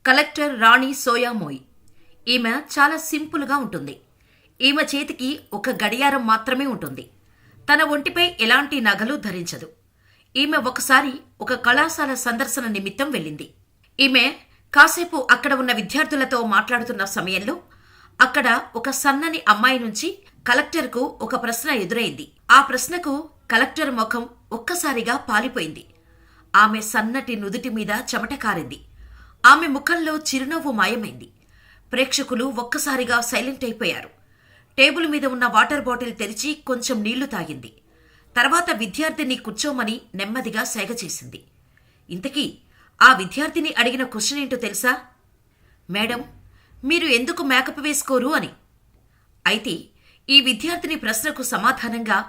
Collector రాణి సోయామోయ్. ఈమె చాలా సింపుల్గా ఉంటుంది. ఈమె చేతికి ఒక గడియారం మాత్రమే ఉంటుంది. తన ఒంటిపై ఎలాంటి నగలు ధరించదు. ఈమె ఒకసారి ఒక కళాశాల సందర్శన నిమిత్తం వెళ్ళింది. ఈమె కాసేపు అక్కడ ఉన్న విద్యార్థులతో మాట్లాడుతున్న సమయంలో అక్కడ ఒక సన్నని అమ్మాయి నుంచి కలెక్టర్కు ఒక ప్రశ్న ఎదురైంది. ఆ ప్రశ్నకు కలెక్టర్ ముఖం ఒక్కసారిగా పాలిపోయింది. ఆమె సన్నటి నుదుటి మీద చెమట కారింది. ఆమె ముఖంలో చిరునవ్వు మాయమైంది. ప్రేక్షకులు ఒక్కసారిగా సైలెంట్ అయిపోయారు. టేబుల్ మీద ఉన్న వాటర్ బాటిల్ తెరిచి కొంచెం నీళ్లు తాగింది. తర్వాత విద్యార్థిని కూర్చోమని నెమ్మదిగా సైగ చేసింది. ఇంతకీ ఆ విద్యార్థిని అడిగిన క్వశ్చన్ ఏంటో తెలుసా? మేడం, మీరు ఎందుకు మేకప్ వేసుకోరు అని. అయితే ఈ విద్యార్థిని ప్రశ్నకు సమాధానంగా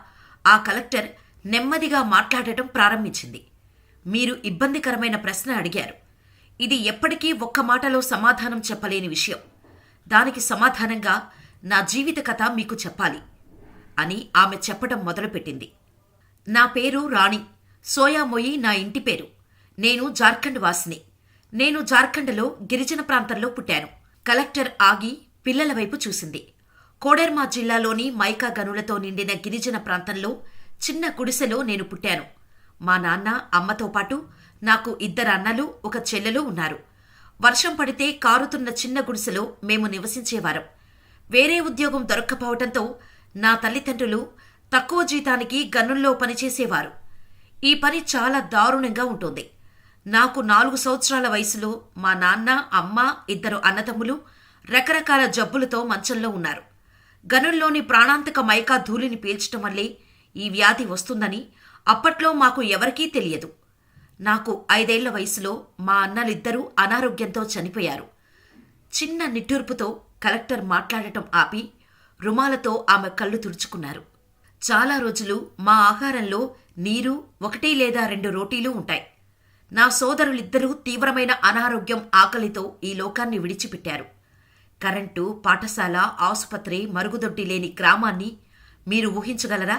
ఆ కలెక్టర్ నెమ్మదిగా మాట్లాడటం ప్రారంభించింది. మీరు ఇబ్బందికరమైన ప్రశ్న అడిగారు. ఇది ఎప్పటికీ ఒక్క మాటలో సమాధానం చెప్పలేని విషయం. దానికి సమాధానంగా నా జీవిత కథ మీకు చెప్పాలి అని ఆమె చెప్పడం మొదలుపెట్టింది. నా పేరు రాణి సోయామోయి. నా ఇంటి పేరు. నేను జార్ఖండ్ వాసిని. నేను జార్ఖండ్లో గిరిజన ప్రాంతంలో పుట్టాను. కలెక్టర్ ఆగి పిల్లల వైపు చూసింది. కోడెర్మా జిల్లాలోని మైకా గనులతో నిండిన గిరిజన ప్రాంతంలో చిన్న గుడిసెలో నేను పుట్టాను. మా నాన్న, అమ్మతో పాటు నాకు 2 అన్నలు, 1 చెల్లెలు ఉన్నారు. వర్షం పడితే కారుతున్న చిన్న గుడిసెలో మేము నివసించేవారం. వేరే ఉద్యోగం దొరక్కపోవటంతో నా తల్లిదండ్రులు తక్కువ జీతానికి గనుల్లో పనిచేసేవారు. ఈ పని చాలా దారుణంగా ఉంటుంది. నాకు 4 సంవత్సరాల వయసులో మా నాన్న, అమ్మ, 2 అన్నదమ్ములు రకరకాల జబ్బులతో మంచంలో ఉన్నారు. గనుల్లోని ప్రాణాంతక మైకా ధూళిని పీల్చటం వల్లే ఈ వ్యాధి వస్తుందని అప్పట్లో మాకు ఎవరికీ తెలియదు. నాకు 5 ఏళ్ల వయసులో మా అన్నలిద్దరూ అనారోగ్యంతో చనిపోయారు. చిన్న నిట్టూర్పుతో కలెక్టర్ మాట్లాడటం ఆపి రుమాలతో ఆమె కళ్ళు తుడుచుకున్నారు. చాలా రోజులు మా ఆహారంలో నీరు, 1 లేదా 2 రోటీలు ఉంటాయి. నా సోదరులిద్దరూ తీవ్రమైన అనారోగ్యం, ఆకలితో ఈ లోకాన్ని విడిచిపెట్టారు. కరెంటు, పాఠశాల, ఆసుపత్రి, మరుగుదొడ్డి లేని గ్రామాన్ని మీరు ఊహించగలరా?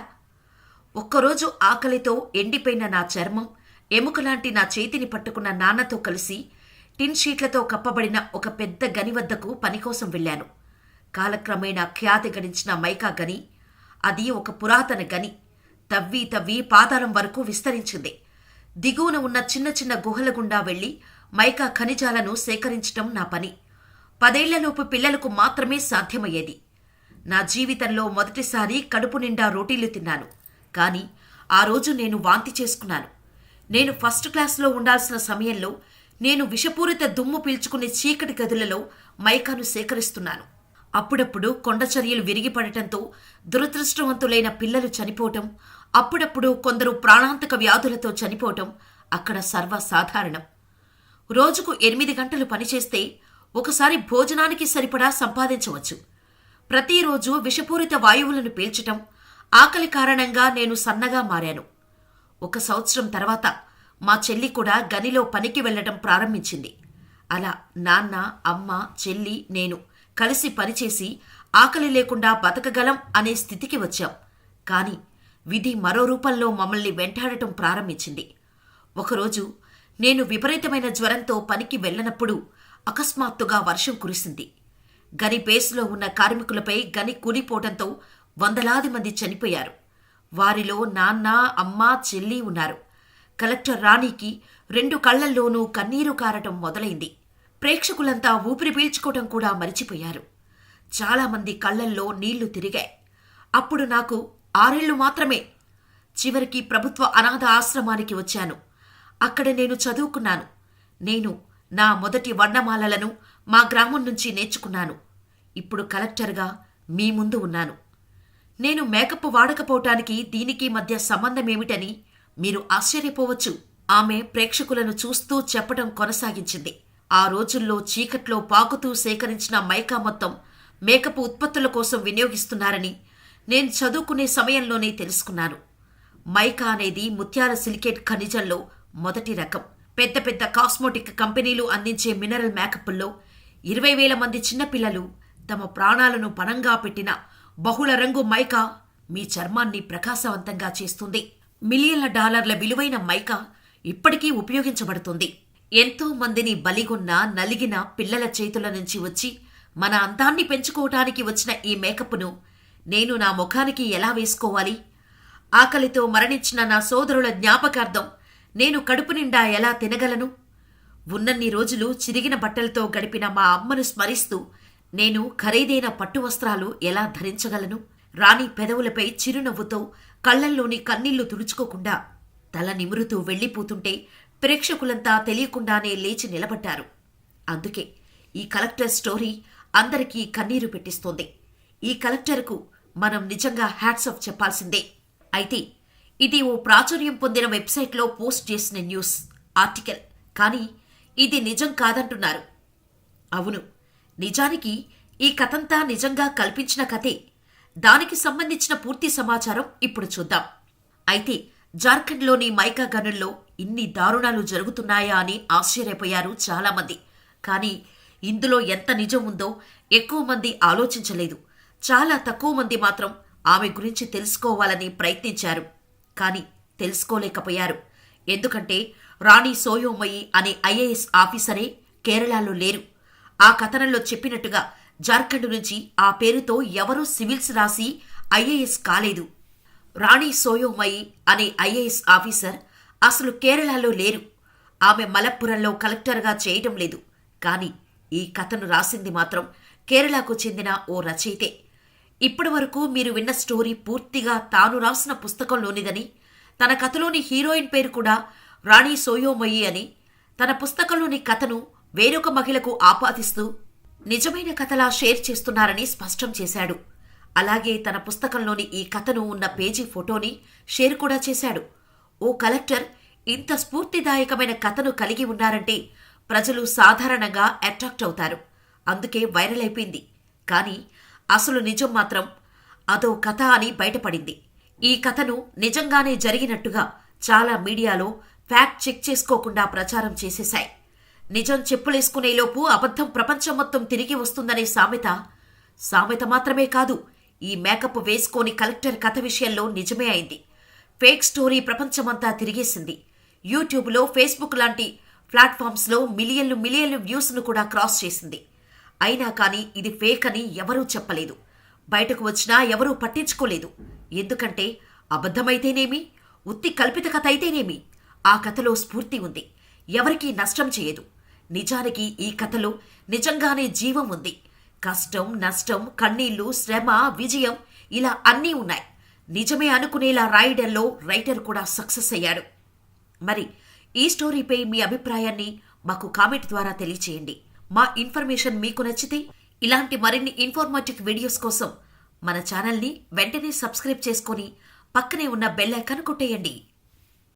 ఒక్కరోజు ఆకలితో ఎండిపోయిన నా చర్మం, ఎముకలాంటి నా చేతిని పట్టుకున్న నాన్నతో కలిసి టిన్ షీట్లతో కప్పబడిన ఒక పెద్ద గని వద్దకు పనికోసం వెళ్లాను. కాలక్రమేణా ఖ్యాతి గడించిన మైకా గని. అది ఒక పురాతన గని. తవ్వి తవ్వి పాతాళం వరకు విస్తరించింది. దిగువన ఉన్న చిన్న చిన్న గుహల గుండా వెళ్లి మైకా ఖనిజాలను సేకరించటం నా పని. 10 ఏళ్లలోపు పిల్లలకు మాత్రమే సాధ్యమయ్యేది. నా జీవితంలో మొదటిసారి కడుపు నిండా రోటీలు తిన్నాను. కానీ ఆ రోజు నేను వాంతి చేసుకున్నాను. నేను ఫస్ట్ క్లాస్లో ఉండాల్సిన సమయంలో నేను విషపూరిత దుమ్ము పీల్చుకునే చీకటి గదులలో మైకాను సేకరిస్తున్నాను. అప్పుడప్పుడు కొండచర్యలు విరిగిపడటంతో దురదృష్టవంతులైన పిల్లలు చనిపోవటం, అప్పుడప్పుడు కొందరు ప్రాణాంతక వ్యాధులతో చనిపోవటం అక్కడ సర్వసాధారణం. రోజుకు 8 గంటలు పనిచేస్తే ఒకసారి భోజనానికి సరిపడా సంపాదించవచ్చు. ప్రతిరోజు విషపూరిత వాయువులను పీల్చటం, ఆకలి కారణంగా నేను సన్నగా మారాను. 1 సంవత్సరం తర్వాత మా చెల్లి కూడా గనిలో పనికి వెళ్లడం ప్రారంభించింది. అలా నాన్న, అమ్మ, చెల్లి, నేను కలిసి పనిచేసి ఆకలి లేకుండా బతకగలం అనే స్థితికి వచ్చాం. కాని విధి మరో రూపంలో మమ్మల్ని వెంటాడటం ప్రారంభించింది. ఒకరోజు నేను విపరీతమైన జ్వరంతో పనికి వెళ్లనప్పుడు అకస్మాత్తుగా వర్షం కురిసింది. గని బేస్లో ఉన్న కార్మికులపై గని కూలిపోవటంతో వందలాది మంది చనిపోయారు. వారిలో నాన్న, అమ్మ, చెల్లి ఉన్నారు. కలెక్టర్ రాణికి 2 కళ్లల్లోనూ కన్నీరు కారటం మొదలైంది. ప్రేక్షకులంతా ఊపిరి పీల్చుకోవటం కూడా మరిచిపోయారు. చాలామంది కళ్లల్లో నీళ్లు తిరిగాయి. అప్పుడు నాకు 6 ఏళ్లు మాత్రమే. చివరికి ప్రభుత్వ అనాథ ఆశ్రమానికి వచ్చాను. అక్కడ నేను చదువుకున్నాను. నేను నా మొదటి వర్ణమాలలను మా గ్రామం నుంచి నేర్చుకున్నాను. ఇప్పుడు కలెక్టర్గా మీ ముందు ఉన్నాను. నేను మేకప్ వాడకపోవటానికి దీనికి మధ్య సంబంధమేమిటని మీరు ఆశ్చర్యపోవచ్చు. ఆమె ప్రేక్షకులను చూస్తూ చెప్పడం కొనసాగించింది. ఆ రోజుల్లో చీకట్లో పాకుతూ సేకరించిన మైకా మొత్తం మేకప్ ఉత్పత్తుల కోసం వినియోగిస్తున్నారని నేను చదువుకునే సమయంలోనే తెలుసుకున్నాను. మైకా అనేది ముత్యాల సిలికేట్ ఖనిజంలో మొదటి రకం. పెద్ద పెద్ద కాస్మోటిక్ కంపెనీలు అందించే మినరల్ మేకప్ల్లో 20,000 మంది చిన్నపిల్లలు తమ ప్రాణాలను పణంగా పెట్టిన బహుళ రంగు మైకా మీ చర్మాన్ని ప్రకాశవంతంగా చేస్తుంది. $మిలియన్ల విలువైన మైకా ఇప్పటికీ ఉపయోగించబడుతుంది. ఎంతో మందిని బలిగొన్న నలిగిన పిల్లల చేతుల నుంచి వచ్చి మన అందాన్ని పెంచుకోవటానికి వచ్చిన ఈ మేకప్ను నేను నా ముఖానికి ఎలా వేసుకోవాలి? ఆకలితో మరణించిన నా సోదరుల జ్ఞాపకార్థం నేను కడుపు నిండా ఎలా తినగలను? ఉన్నన్ని రోజులు చిరిగిన బట్టలతో గడిపిన మా అమ్మను స్మరిస్తూ నేను ఖరీదైన పట్టు వస్త్రాలు ఎలా ధరించగలను? రాణి పెదవులపై చిరునవ్వుతో కళ్లల్లోని కన్నీళ్లు తుడుచుకోకుండా తల నిమురుతూ వెళ్లిపోతుంటే ప్రేక్షకులంతా తెలియకుండానే లేచి నిలబడ్డారు. అందుకే ఈ కలెక్టర్ స్టోరీ అందరికీ కన్నీరు పెట్టిస్తోంది. ఈ కలెక్టర్కు మనం నిజంగా హ్యాట్స్ ఆఫ్ చెప్పాల్సిందే. అయితే ఇది ఓ ప్రాచుర్యం పొందిన వెబ్సైట్లో పోస్ట్ చేసిన న్యూస్ ఆర్టికల్, కానీ ఇది నిజం కాదంటున్నారు. అవును, నిజానికి ఈ కథంతా నిజంగా కల్పించిన కథే. దానికి సంబంధించిన పూర్తి సమాచారం ఇప్పుడు చూద్దాం. అయితే జార్ఖండ్లోని మైకా గనుల్లో ఇన్ని దారుణాలు జరుగుతున్నాయా అని ఆశ్చర్యపోయారు చాలామంది. కానీ ఇందులో ఎంత నిజం ఉందో ఎక్కువ మంది ఆలోచించలేదు. చాలా తక్కువ మంది మాత్రం ఆమె గురించి తెలుసుకోవాలని ప్రయత్నించారు, కానీ తెలుసుకోలేకపోయారు. ఎందుకంటే రాణి సోయోమయి అనే ఐఏఎస్ ఆఫీసరే కేరళలో లేరు. ఆ కథనంలో చెప్పినట్టుగా జార్ఖండ్ నుంచి ఆ పేరుతో ఎవరూ సివిల్స్ రాసి ఐఏఎస్ కాలేదు. రాణి సోయోమయి అనే ఐఏఎస్ ఆఫీసర్ అసలు కేరళలో లేరు. ఆమె మలప్పురంలో కలెక్టర్గా చేయటం లేదు. కానీ ఈ కథను రాసింది మాత్రం కేరళకు చెందిన ఓ రచయితే. ఇప్పటి వరకు మీరు విన్న స్టోరీ పూర్తిగా తాను రాసిన పుస్తకంలోనిదని, తన కథలోని హీరోయిన్ పేరు కూడా రాణి సోయోమయి అని, తన పుస్తకంలోని కథను వేరొక మహిళకు ఆపాదిస్తూ నిజమైన కథలా షేర్ చేస్తున్నారని స్పష్టం చేశాడు. అలాగే తన పుస్తకంలోని ఈ కథను ఉన్న పేజీ ఫోటోని షేర్ కూడా చేశాడు. ఓ కలెక్టర్ ఇంత స్ఫూర్తిదాయకమైన కథను కలిగి ఉన్నారంటే ప్రజలు సాధారణంగా అట్రాక్ట్ అవుతారు. అందుకే వైరల్ అయిపోయింది. కానీ అసలు నిజం మాత్రం అదో కథ అని బయటపడింది. ఈ కథను నిజంగానే జరిగినట్టుగా చాలా మీడియాలో ఫ్యాక్ట్ చెక్ చేసుకోకుండా ప్రచారం చేసేశాయి. నిజం చెప్పులేసుకునేలోపు అబద్ధం ప్రపంచం మొత్తం తిరిగి వస్తుందనే సామెత మాత్రమే కాదు, ఈ మేకప్ వేసుకొని కలెక్టర్ కథ విషయంలో నిజమే అయింది. ఫేక్ స్టోరీ ప్రపంచమంతా తిరిగేసింది. యూట్యూబ్లో, ఫేస్బుక్ లాంటి ప్లాట్ఫామ్స్లో మిలియన్లు వ్యూస్ను కూడా క్రాస్ చేసింది. అయినా కానీ ఇది ఫేక్ అని ఎవరూ చెప్పలేదు. బయటకు వచ్చినా ఎవరూ పట్టించుకోలేదు. ఎందుకంటే అబద్ధమైతేనేమి, ఉత్తి కల్పిత కథ అయితేనేమి, ఆ కథలో స్ఫూర్తి ఉంది. ఎవరికీ నష్టం చేయదు. నిజానికి ఈ కథలో నిజంగానే జీవం ఉంది. కష్టం, నష్టం, కన్నీళ్లు, శ్రమ, విజయం ఇలా అన్నీ ఉన్నాయి. నిజమే అనుకునేలా రాయడంలో రైటర్ కూడా సక్సెస్ అయ్యాడు. మరి ఈ స్టోరీపై మీ అభిప్రాయాన్ని మాకు కామెంట్ ద్వారా తెలియచేయండి. మా ఇన్ఫర్మేషన్ మీకు నచ్చితే ఇలాంటి మరిన్ని ఇన్ఫర్మేటివ్ వీడియోస్ కోసం మన ఛానల్ని వెంటనే సబ్స్క్రైబ్ చేసుకొని పక్కనే ఉన్న బెల్ ఐకాన్ కొట్టేయండి.